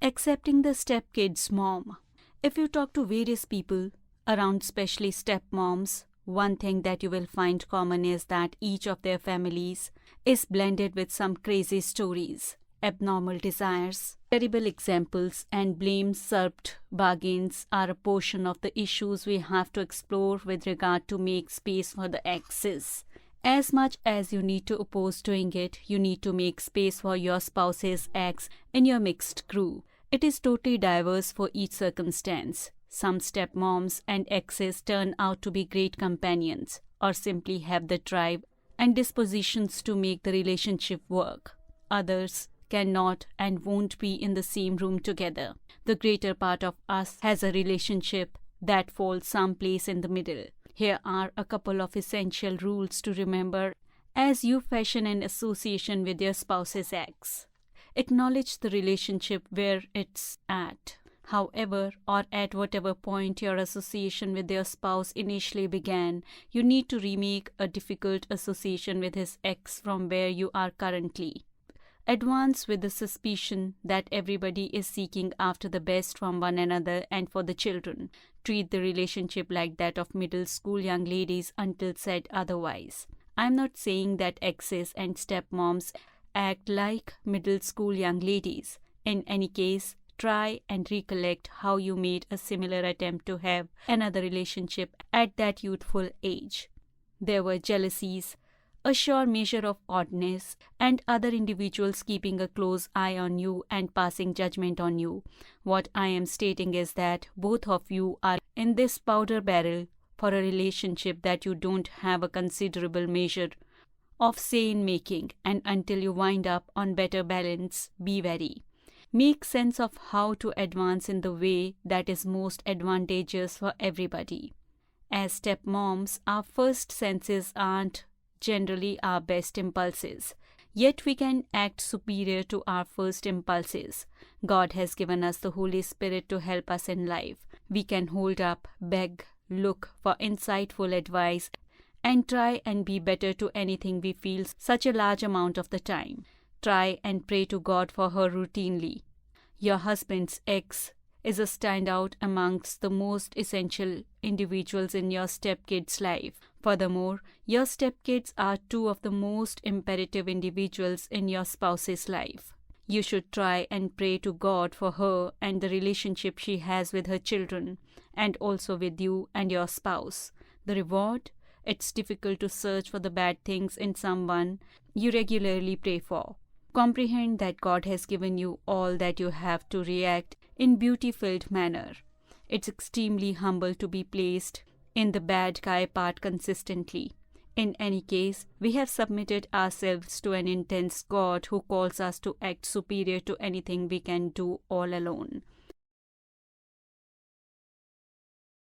Accepting the stepkid's mom. If you talk to various people around, especially stepmoms, one thing that you will find common is that each of their families is blended with some crazy stories, abnormal desires, terrible examples, and blame-served bargains are a portion of the issues we have to explore with regard to make space for the exes. As much as you need to oppose doing it, you need to make space for your spouse's ex in your mixed crew. It is totally diverse for each circumstance. Some stepmoms and exes turn out to be great companions or simply have the drive and dispositions to make the relationship work. Others cannot and won't be in the same room together. The greater part of us has a relationship that falls someplace in the middle. Here are a couple of essential rules to remember as you fashion an association with your spouse's ex. Acknowledge the relationship where it's at. However, or at whatever point your association with your spouse initially began, you need to remake a difficult association with his ex from where you are currently. Advance with the suspicion that everybody is seeking after the best from one another and for the children. Treat the relationship like that of middle school young ladies until said otherwise. I'm not saying that exes and stepmoms act like middle school young ladies. In any case, try and recollect how you made a similar attempt to have another relationship at that youthful age. There were jealousies, a sure measure of oddness, and other individuals keeping a close eye on you and passing judgment on you. What I am stating is that both of you are in this powder barrel for a relationship that you don't have a considerable measure of say in making, and until you wind up on better balance, be wary. Make sense of how to advance in the way that is most advantageous for everybody. As stepmoms, our first senses aren't generally our best impulses. Yet we can act superior to our first impulses. God has given us the Holy Spirit to help us in life. We can hold up, beg, look for insightful advice, and try and be better to anything we feel such a large amount of the time. Try and pray to God for her routinely. Your husband's ex is a standout amongst the most essential individuals in your stepkid's life. Furthermore, your stepkids are two of the most imperative individuals in your spouse's life. You should try and pray to God for her and the relationship she has with her children, and also with you and your spouse. The reward? It's difficult to search for the bad things in someone you regularly pray for. Comprehend that God has given you all that you have to react in beauty-filled manner. It's extremely humble to be placed in the bad guy part consistently. In any case, we have submitted ourselves to an intense God who calls us to act superior to anything we can do all alone.